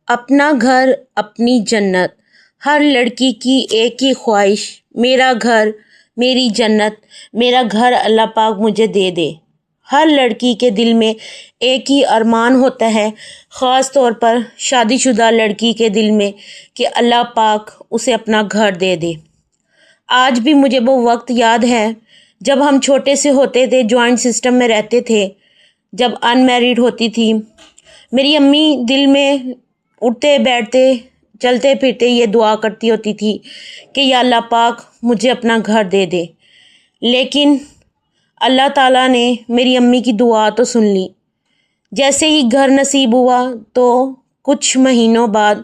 اپنا گھر اپنی جنت، ہر لڑکی کی ایک ہی خواہش، میرا گھر میری جنت، میرا گھر اللہ پاک مجھے دے دے۔ ہر لڑکی کے دل میں ایک ہی ارمان ہوتا ہے، خاص طور پر شادی شدہ لڑکی کے دل میں، کہ اللہ پاک اسے اپنا گھر دے دے۔ آج بھی مجھے وہ وقت یاد ہے جب ہم چھوٹے سے ہوتے تھے، جوائنٹ سسٹم میں رہتے تھے، جب ان میریڈ ہوتی تھی۔ میری امی دل میں اٹھتے بیٹھتے چلتے پھرتے یہ دعا کرتی ہوتی تھی کہ یا اللہ پاک مجھے اپنا گھر دے دے، لیکن اللہ تعالیٰ نے میری امی کی دعا تو سن لی۔ جیسے ہی گھر نصیب ہوا تو کچھ مہینوں بعد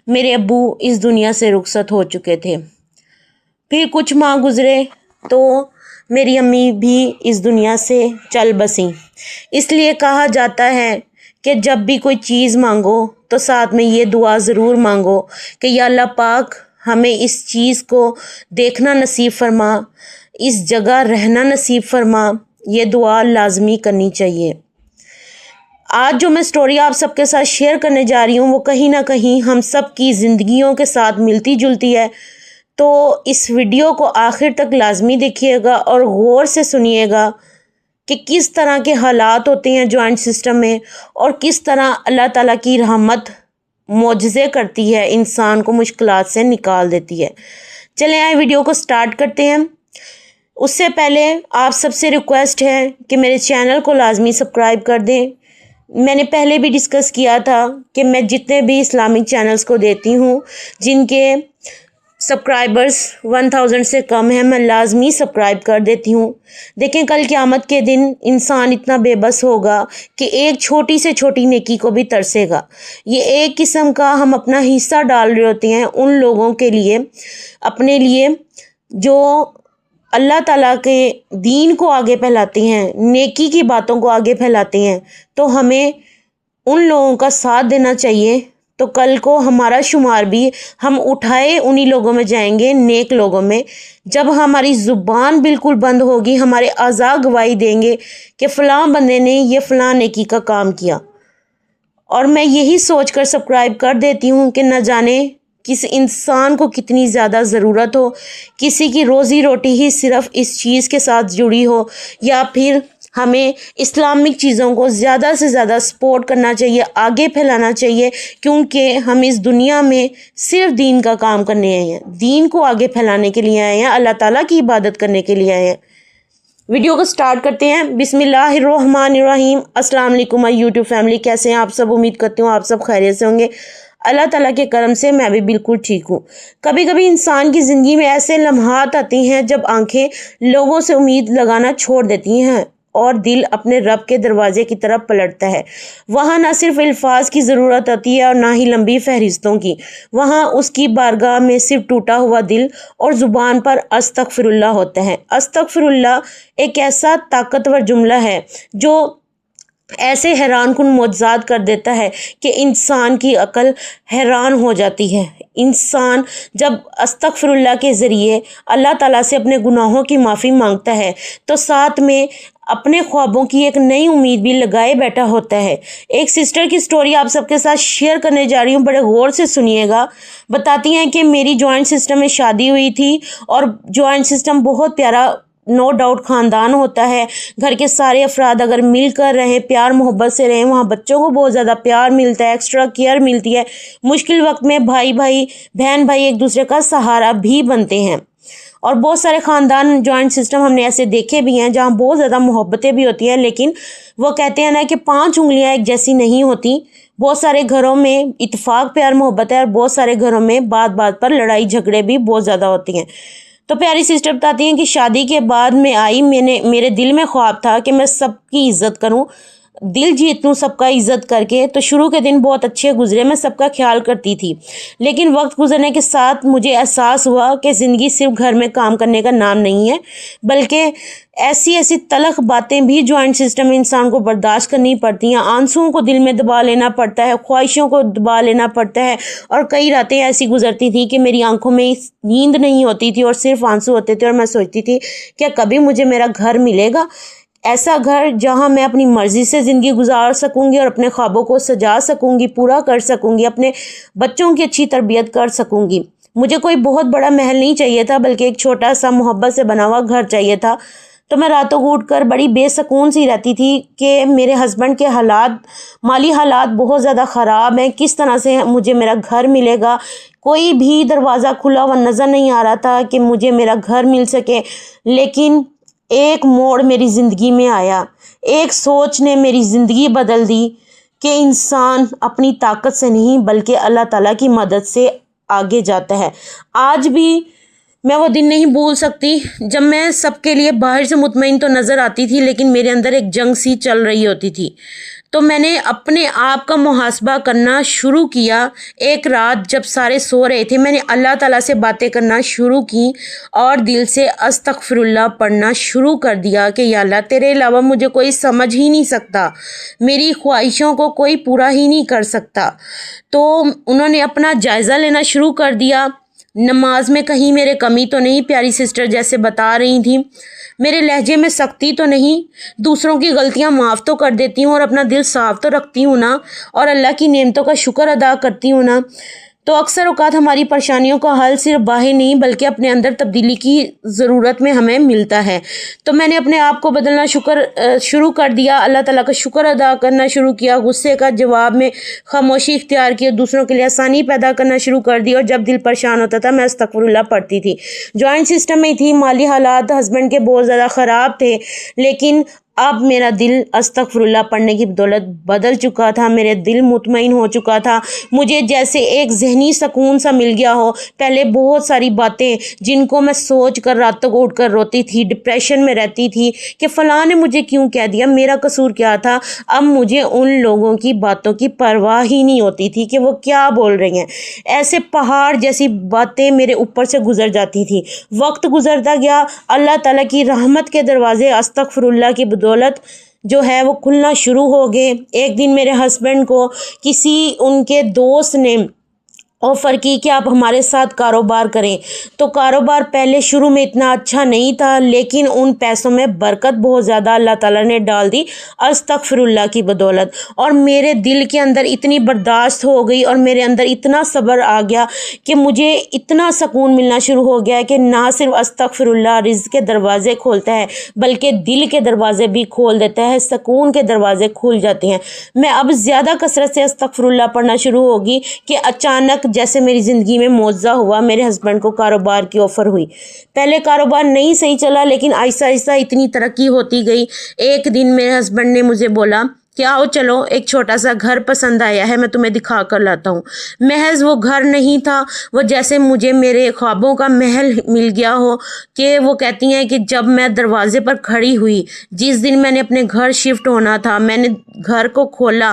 میرے ابو اس دنیا سے رخصت ہو چکے تھے۔ پھر کچھ ماہ گزرے تو میری امی بھی اس دنیا سے چل بسیں۔ اس لیے کہا جاتا ہے کہ جب بھی کوئی چیز مانگو تو ساتھ میں یہ دعا ضرور مانگو کہ یا اللہ پاک ہمیں اس چیز کو دیکھنا نصیب فرما، اس جگہ رہنا نصیب فرما۔ یہ دعا لازمی کرنی چاہیے۔ آج جو میں سٹوری آپ سب کے ساتھ شیئر کرنے جا رہی ہوں وہ کہیں نہ کہیں ہم سب کی زندگیوں کے ساتھ ملتی جلتی ہے، تو اس ویڈیو کو آخر تک لازمی دیکھیے گا اور غور سے سنیے گا کہ کس طرح کے حالات ہوتے ہیں جوائنٹ سسٹم میں، اور کس طرح اللہ تعالیٰ کی رحمت معجزے کرتی ہے، انسان کو مشکلات سے نکال دیتی ہے۔ چلیں آئے ویڈیو کو سٹارٹ کرتے ہیں۔ اس سے پہلے آپ سب سے ریکویسٹ ہے کہ میرے چینل کو لازمی سبسکرائب کر دیں۔ میں نے پہلے بھی ڈسکس کیا تھا کہ میں جتنے بھی اسلامک چینلز کو دیتی ہوں جن کے سبسکرائبرز 1000 سے کم ہیں، میں لازمی سبسکرائب کر دیتی ہوں۔ دیکھیں کل قیامت کے دن انسان اتنا بے بس ہوگا کہ ایک چھوٹی سے چھوٹی نیکی کو بھی ترسے گا۔ یہ ایک قسم کا ہم اپنا حصہ ڈال رہے ہوتے ہیں ان لوگوں کے لیے، اپنے لیے جو اللہ تعالیٰ کے دین کو آگے پھیلاتے ہیں، نیکی کی باتوں کو آگے پھیلاتے ہیں، تو ہمیں ان لوگوں کا ساتھ دینا چاہیے۔ تو کل کو ہمارا شمار بھی ہم اٹھائے انہی لوگوں میں جائیں گے، نیک لوگوں میں۔ جب ہماری زبان بالکل بند ہوگی، ہمارے اعضاء گواہی دیں گے کہ فلاں بندے نے یہ فلاں نیکی کا کام کیا، اور میں یہی سوچ کر سبسکرائب کر دیتی ہوں کہ نہ جانے کس انسان کو کتنی زیادہ ضرورت ہو، کسی کی روزی روٹی ہی صرف اس چیز کے ساتھ جڑی ہو، یا پھر ہمیں اسلامک چیزوں کو زیادہ سے زیادہ سپورٹ کرنا چاہیے، آگے پھیلانا چاہیے، کیونکہ ہم اس دنیا میں صرف دین کا کام کرنے آئے ہیں، دین کو آگے پھیلانے کے لیے آئے ہیں، اللہ تعالیٰ کی عبادت کرنے کے لیے آئے ہیں۔ ویڈیو کو سٹارٹ کرتے ہیں۔ بسم اللہ الرحمن الرحیم۔ السلام علیکم یوٹیوب فیملی، کیسے ہیں آپ سب؟ امید کرتی ہوں آپ سب خیریت سے ہوں گے۔ اللہ تعالیٰ کے کرم سے میں بھی بالکل ٹھیک ہوں۔ کبھی کبھی انسان کی زندگی میں ایسے لمحات آتی ہیں جب آنکھیں لوگوں سے امید لگانا چھوڑ دیتی ہیں اور دل اپنے رب کے دروازے کی طرف پلٹتا ہے۔ وہاں نہ صرف الفاظ کی ضرورت ہوتی ہے اور نہ ہی لمبی فہرستوں کی، وہاں اس کی بارگاہ میں صرف ٹوٹا ہوا دل اور زبان پر استغفر اللہ ہوتا ہے۔ استغفر اللہ ایک ایسا طاقتور جملہ ہے جو ایسے حیران کن معجزات کر دیتا ہے کہ انسان کی عقل حیران ہو جاتی ہے۔ انسان جب استغفر اللہ کے ذریعے اللہ تعالیٰ سے اپنے گناہوں کی معافی مانگتا ہے تو ساتھ میں اپنے خوابوں کی ایک نئی امید بھی لگائے بیٹھا ہوتا ہے۔ ایک سسٹر کی سٹوری آپ سب کے ساتھ شیئر کرنے جا رہی ہوں، بڑے غور سے سنیے گا۔ بتاتی ہیں کہ میری جوائنٹ سسٹم میں شادی ہوئی تھی، اور جوائنٹ سسٹم بہت پیارا نو ڈاؤٹ خاندان ہوتا ہے۔ گھر کے سارے افراد اگر مل کر رہیں، پیار محبت سے رہیں، وہاں بچوں کو بہت زیادہ پیار ملتا ہے، ایکسٹرا کیئر ملتی ہے۔ مشکل وقت میں بھائی بہن ایک دوسرے کا سہارا بھی بنتے ہیں۔ اور بہت سارے خاندان جوائنٹ سسٹم ہم نے ایسے دیکھے بھی ہیں جہاں بہت زیادہ محبتیں بھی ہوتی ہیں، لیکن وہ کہتے ہیں نا کہ 5 انگلیاں ایک جیسی نہیں ہوتی۔ بہت سارے گھروں میں اتفاق پیار محبت ہے، اور بہت سارے گھروں میں بات پر لڑائی جھگڑے بھی بہت زیادہ ہوتی ہیں۔ تو پیاری سسٹر بتاتی ہیں کہ شادی کے بعد میں آئی، میرے دل میں خواب تھا کہ میں سب کی عزت کروں، دل جیت لوں سب کا عزت کر کے۔ تو شروع کے دن بہت اچھے گزرے، میں سب کا خیال کرتی تھی، لیکن وقت گزرنے کے ساتھ مجھے احساس ہوا کہ زندگی صرف گھر میں کام کرنے کا نام نہیں ہے، بلکہ ایسی تلخ باتیں بھی جوائنٹ سسٹم میں انسان کو برداشت کرنی پڑتی ہیں۔ آنسوؤں کو دل میں دبا لینا پڑتا ہے، خواہشوں کو دبا لینا پڑتا ہے، اور کئی راتیں ایسی گزرتی تھیں کہ میری آنکھوں میں نیند نہیں ہوتی تھی اور صرف آنسو ہوتے تھے، اور میں سوچتی تھی کہ کبھی مجھے میرا گھر ملے گا۔ ایسا گھر جہاں میں اپنی مرضی سے زندگی گزار سکوں گی اور اپنے خوابوں کو سجا سکوں گی، پورا کر سکوں گی، اپنے بچوں کی اچھی تربیت کر سکوں گی۔ مجھے کوئی بہت بڑا محل نہیں چاہیے تھا، بلکہ ایک چھوٹا سا محبت سے بنا ہوا گھر چاہیے تھا۔ تو میں راتوں کو اٹھ کر بڑی بے سکون سی رہتی تھی کہ میرے ہسبینڈ کے مالی حالات بہت زیادہ خراب ہیں، کس طرح سے مجھے میرا گھر ملے گا۔ کوئی بھی دروازہ کھلا ہوا نظر نہیں آ رہا تھا کہ مجھے میرا گھر مل سکے۔ لیکن ایک موڑ میری زندگی میں آیا، ایک سوچ نے میری زندگی بدل دی کہ انسان اپنی طاقت سے نہیں بلکہ اللہ تعالیٰ کی مدد سے آگے جاتا ہے۔ آج بھی میں وہ دن نہیں بھول سکتی جب میں سب کے لیے باہر سے مطمئن تو نظر آتی تھی، لیکن میرے اندر ایک جنگ سی چل رہی ہوتی تھی۔ تو میں نے اپنے آپ کا محاسبہ کرنا شروع کیا۔ ایک رات جب سارے سو رہے تھے، میں نے اللہ تعالیٰ سے باتیں کرنا شروع کی اور دل سے استغفر اللہ پڑھنا شروع کر دیا کہ یا اللہ، تیرے علاوہ مجھے کوئی سمجھ ہی نہیں سکتا، میری خواہشوں کو کوئی پورا ہی نہیں کر سکتا۔ تو انہوں نے اپنا جائزہ لینا شروع کر دیا۔ نماز میں کہیں میرے کمی تو نہیں، پیاری سسٹر جیسے بتا رہی تھیں، میرے لہجے میں سختی تو نہیں، دوسروں کی غلطیاں معاف تو کر دیتی ہوں اور اپنا دل صاف تو رکھتی ہوں نا، اور اللہ کی نعمتوں کا شکر ادا کرتی ہوں نا۔ تو اکثر اوقات ہماری پریشانیوں کا حل صرف باہر نہیں بلکہ اپنے اندر تبدیلی کی ضرورت میں ہمیں ملتا ہے۔ تو میں نے اپنے آپ کو بدلنا شروع کر دیا، اللہ تعالیٰ کا شکر ادا کرنا شروع کیا، غصے کا جواب میں خاموشی اختیار کی، دوسروں کے لیے آسانی پیدا کرنا شروع کر دی، اور جب دل پریشان ہوتا تھا میں استغفر اللہ پڑھتی تھی۔ جوائنٹ سسٹم میں تھی، مالی حالات ہسبینڈ کے بہت زیادہ خراب تھے، لیکن اب میرا دل استغفر اللہ پڑھنے کی بدولت بدل چکا تھا، میرے دل مطمئن ہو چکا تھا، مجھے جیسے ایک ذہنی سکون سا مل گیا ہو۔ پہلے بہت ساری باتیں جن کو میں سوچ کر راتوں کو اٹھ کر روتی تھی، ڈپریشن میں رہتی تھی کہ فلاں نے مجھے کیوں کہہ دیا، میرا قصور کیا تھا، اب مجھے ان لوگوں کی باتوں کی پرواہ ہی نہیں ہوتی تھی کہ وہ کیا بول رہی ہیں۔ ایسے پہاڑ جیسی باتیں میرے اوپر سے گزر جاتی تھی۔ وقت گزرتا گیا، اللہ تعالیٰ کی رحمت کے دروازے استغفر اللہ کی بدولت جو ہے وہ کھلنا شروع ہو گئے۔ ایک دن میرے ہسبینڈ کو کسی ان کے دوست نے آفر کی کہ آپ ہمارے ساتھ کاروبار کریں، تو کاروبار پہلے شروع میں اتنا اچھا نہیں تھا، لیکن ان پیسوں میں برکت بہت زیادہ اللہ تعالیٰ نے ڈال دی استغفر اللہ کی بدولت، اور میرے دل کے اندر اتنی برداشت ہو گئی اور میرے اندر اتنا صبر آ گیا کہ مجھے اتنا سکون ملنا شروع ہو گیا کہ نہ صرف استغفر اللہ رزق کے دروازے کھولتا ہے بلکہ دل کے دروازے بھی کھول دیتا ہے، سکون کے دروازے کھل جاتے ہیں۔ میں اب زیادہ کثرت سے استغفر اللہ پڑھنا شروع ہوگی کہ اچانک جیسے میری زندگی میں معجزہ ہوا، میرے ہسبینڈ کو کاروبار کی آفر ہوئی۔ پہلے کاروبار نہیں صحیح چلا، لیکن آہستہ آہستہ اتنی ترقی ہوتی گئی۔ ایک دن میرے ہسبینڈ نے مجھے بولا کہ آؤ چلو، ایک چھوٹا سا گھر پسند آیا ہے، میں تمہیں دکھا کر لاتا ہوں۔ محض وہ گھر نہیں تھا، وہ جیسے مجھے میرے خوابوں کا محل مل گیا ہو کہ وہ کہتی ہیں کہ جب میں دروازے پر کھڑی ہوئی، جس دن میں نے اپنے گھر شفٹ ہونا تھا، میں نے گھر کو کھولا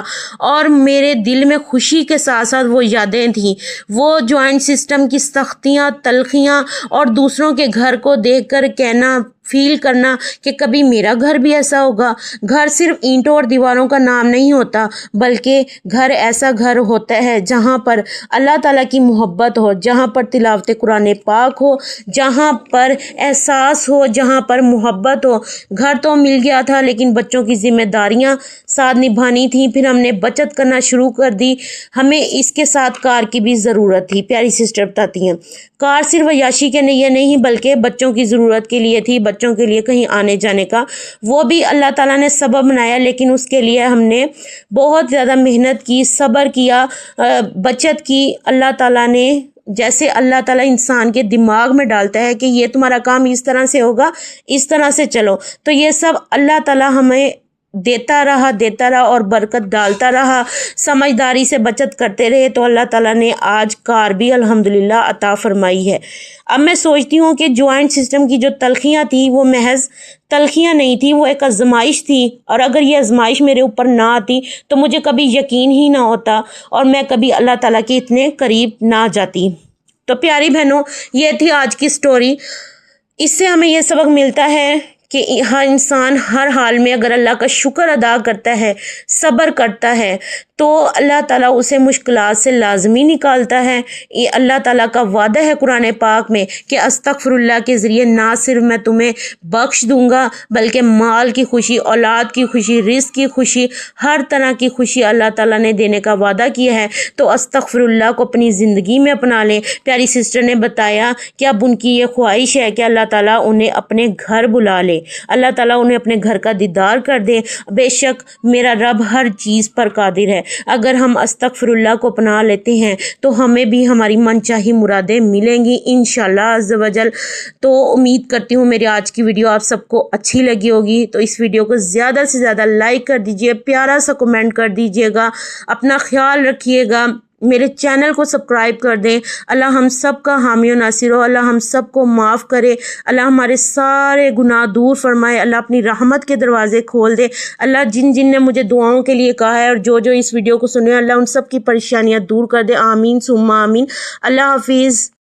اور میرے دل میں خوشی کے ساتھ ساتھ وہ یادیں تھیں، وہ جوائنٹ سسٹم کی سختیاں، تلخیاں، اور دوسروں کے گھر کو دیکھ کر کہنا، فیل کرنا کہ کبھی میرا گھر بھی ایسا ہوگا۔ گھر صرف اینٹوں اور دیواروں کا نام نہیں ہوتا، بلکہ گھر ایسا گھر ہوتا ہے جہاں پر اللہ تعالیٰ کی محبت ہو، جہاں پر تلاوت قرآن پاک ہو، جہاں پر احساس ہو، جہاں پر محبت ہو۔ گھر تو مل گیا تھا، لیکن بچوں کی ذمہ داریاں ساتھ نبھانی تھیں۔ پھر ہم نے بچت کرنا شروع کر دی، ہمیں اس کے ساتھ کار کی بھی ضرورت تھی۔ پیاری سسٹر بتاتی ہیں کار صرف عیاشی کے لیے نہیں بلکہ بچوں کی ضرورت کے لیے تھی، بچوں کے لیے کہیں آنے جانے کا، وہ بھی اللہ تعالیٰ نے سبب بنایا، لیکن اس کے لیے ہم نے بہت زیادہ محنت کی، صبر کیا، بچت کی۔ اللہ تعالیٰ نے جیسے اللہ تعالیٰ انسان کے دماغ میں ڈالتا ہے کہ یہ تمہارا کام اس طرح سے ہوگا، اس طرح سے چلو، تو یہ سب اللہ تعالیٰ ہمیں دیتا رہا اور برکت ڈالتا رہا، سمجھداری سے بچت کرتے رہے، تو اللہ تعالیٰ نے آج کار بھی الحمدللہ عطا فرمائی ہے۔ اب میں سوچتی ہوں کہ جوائنٹ سسٹم کی جو تلخیاں تھیں وہ محض تلخیاں نہیں تھی، وہ ایک آزمائش تھی، اور اگر یہ آزمائش میرے اوپر نہ آتی تو مجھے کبھی یقین ہی نہ ہوتا اور میں کبھی اللہ تعالیٰ کے اتنے قریب نہ جاتی۔ تو پیاری بہنوں، یہ تھی آج کی سٹوری۔ اس سے ہمیں یہ سبق ملتا ہے کہ ہر انسان ہر حال میں اگر اللہ کا شکر ادا کرتا ہے، صبر کرتا ہے، تو اللہ تعالیٰ اسے مشکلات سے لازمی نکالتا ہے۔ یہ اللہ تعالیٰ کا وعدہ ہے قرآن پاک میں کہ استغفر اللہ کے ذریعے نہ صرف میں تمہیں بخش دوں گا بلکہ مال کی خوشی، اولاد کی خوشی، رزق کی خوشی، ہر طرح کی خوشی اللہ تعالیٰ نے دینے کا وعدہ کیا ہے۔ تو استغفر اللہ کو اپنی زندگی میں اپنا لیں۔ پیاری سسٹر نے بتایا کہ اب ان کی یہ خواہش ہے کہ اللہ تعالیٰ انہیں اپنے گھر بلا لے، اللہ تعالیٰ انہیں اپنے گھر کا دیدار کر دے۔ بے شک میرا رب ہر چیز پر قادر ہے۔ اگر ہم استغفر اللہ کو اپنا لیتے ہیں تو ہمیں بھی ہماری من چاہی مرادیں ملیں گی انشاءاللہ عز و جل۔ تو امید کرتی ہوں میری آج کی ویڈیو آپ سب کو اچھی لگی ہوگی، تو اس ویڈیو کو زیادہ سے زیادہ لائک کر دیجئے، پیارا سا کمنٹ کر دیجئے گا، اپنا خیال رکھیے گا، میرے چینل کو سبسکرائب کر دیں۔ اللہ ہم سب کا حامی و ناصر ہو، اللہ ہم سب کو معاف کرے، اللہ ہمارے سارے گناہ دور فرمائے، اللہ اپنی رحمت کے دروازے کھول دے۔ اللہ جن جن نے مجھے دعاؤں کے لیے کہا ہے اور جو جو اس ویڈیو کو سنے، اللہ ان سب کی پریشانیاں دور کر دے، آمین ثم آمین۔ اللہ حافظ۔